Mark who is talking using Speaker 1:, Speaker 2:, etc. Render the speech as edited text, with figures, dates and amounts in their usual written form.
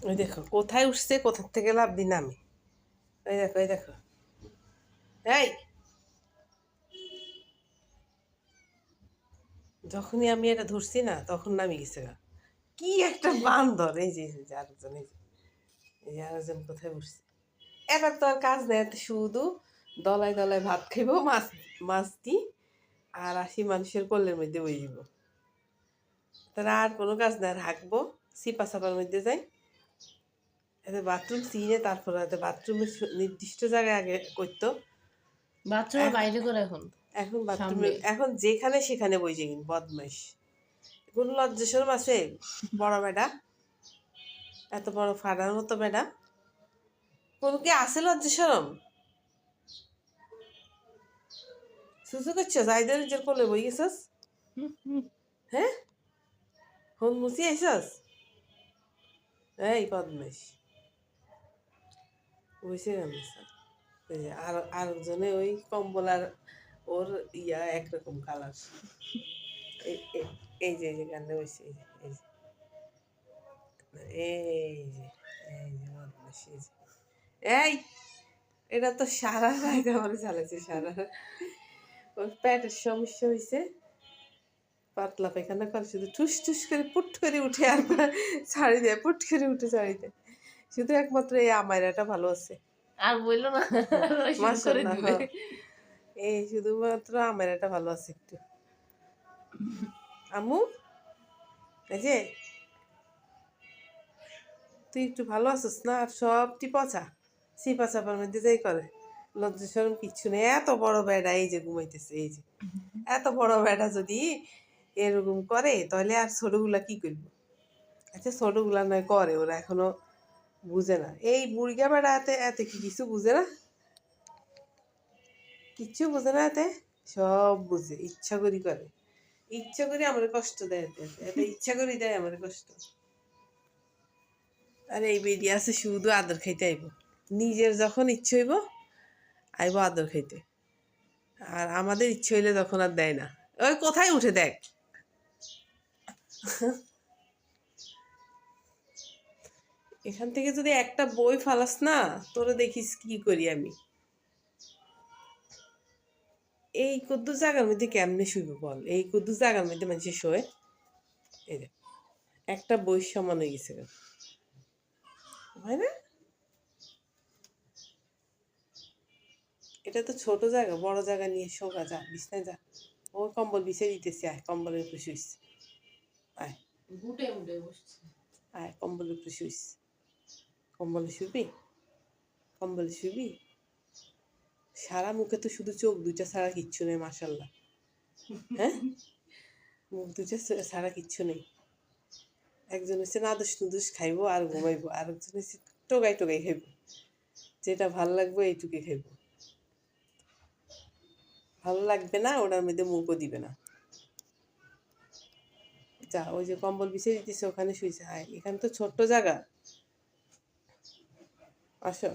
Speaker 1: ওই দেখো কোথায় উঠছে, কোথা থেকে লাভ দিন আমি। ওই দেখো, ওই দেখো। এই যখনই আমি এটা ধরছি না, তখন নামি গেছে গা। কি একটা বান্দর! এই যে এই যে আরেকজন, এই যে আরেকজন কোথায় উঠছে। এবার তো আর কাজ নেই, এত শুধু দলায় দলায় ভাত খাইব, মাছ মাছ দি, আর আসি মানুষের কোলের মধ্যে বই দিব। তারা আর কোনো কাজ নেই, আর হাঁকবো, সিপা চাপার মধ্যে যাই, এতে বাথরুম চিনে, তারপরে এতে বাথরুমের নির্দিষ্ট জায়গায় আগে করতো।
Speaker 2: বাথরুমের বাইরে করে এখন
Speaker 1: এখন বাথরুমে,
Speaker 2: সামনে।
Speaker 1: এখন যেখানে সেখানে বইছে কিন্তু বদমাইশ। কোন লজ্জা শরম আছে? বড় বেটা, এত বড় ফাড়ার মতো বেটা, কোন কি আছে লজ্জা শরম? সুসু করছো, যাইদের নিজের কোলে বই গেছস। হ্যাঁ, হন মুসি আইসস। এই বদমাইশ বইছে গামছা। ওই যে আর আরেকজনে ওই কম্বল আর ওর ইয়া একরকম কালার। এই যে এই যে গানে বইছে, এই যে এই যে এই যে বদমাইশ, এই যে এই, এটা তো সারা রাত আমার চালাইছে, সারা রাত। ওর পেটের সমস্যা হয়েছে, পাতলা পায়খানা করে, শুধু ঠুস ঠুস করে পুট করে উঠে আর ছাড়ি দেয়, পুট করে উঠে ছাড়ি দেয়। শুধু একমাত্র এই আমায়রাটা ভালো আছে,
Speaker 2: আর বললো না, শুরু করে
Speaker 1: মাশাআল্লাহ।
Speaker 2: দিবে।
Speaker 1: হ্যাঁ, এই শুধুমাত্র আমায়রাটা ভালো আছে একটু। আম্মু, এই যে তুই একটু ভালো আছিস না? আর সবটি পচা, সিপা চাপার মধ্যে যাই করে, লজ্জা শরম কিচ্ছু নেই। এত বড় বেড়া এই যে ঘুমাইতেছে, এই যে এত বড় বেড়া যদি এরকম করে, তাহলে আর ছোটগুলা কি করবো? আচ্ছা ছোটগুলা নয় করে, ওরা এখনো বুঝে না। এই বুড়িয়া বেড়া এতে এতে কি কিছু বুঝে না? কিচ্ছু বুঝে না এতে, সব বুঝে, ইচ্ছা করি করে, ইচ্ছা করি আমার কষ্ট দেয়, এতে এতে ইচ্ছা করি দেয় আমার কষ্ট। আর এই বেরিয়ে আছে শুধু আদর খাইতে আইব, নিজের যখন ইচ্ছে হইব আইব আদর খাইতে, আর আমাদের ইচ্ছে হইলে তখন আর দেয় না। ওই কোথায় উঠে দেখ। এখান থেকে যদি একটা বই ফালাস না, তোরে দেখিস কি করি আমি। এই কদ্দু জায়গার মধ্যে কেমনে শুইব বল, এই কদ্দু জায়গার মধ্যে মানুষের শোয়। এই দেখ, একটা বই সমান হয়ে গেছে, হয় না? এটা তো ছোট জায়গা, বড় জায়গা নিয়ে শোকা, যা বিছনায় যা। ও কম্বল বিছিয়ে দিতেছি, আয় কম্বলের উপরে শুইস, আয়
Speaker 2: গুটে গুটে বসছে।
Speaker 1: আয় কম্বলের উপরে শুইস। কম্বলে শুবি, কম্বলে শুবি। সারা মুখে তো শুধু চোখ দুইটা ছাড়া কিচ্ছু নেই, মাশাল্লাহ। হ্যাঁ, মুখ দুইটা ছাড়া কিচ্ছু নেই। একজন হচ্ছে নাদুস নুদুস খাইবো আর ঘুমাইবো, আর একজন হচ্ছে টোগাই টোগাই খাইবো, যেটা ভাল লাগবে এইটুকু খাইবো, ভালো লাগবে না ওটার মধ্যে মুখও দিবে না। যা, ওই যে কম্বল বিছিয়ে দিতেছে ওখানে শুয়েছে, আয়, এখানে তো ছোট্ট জায়গা, আসো।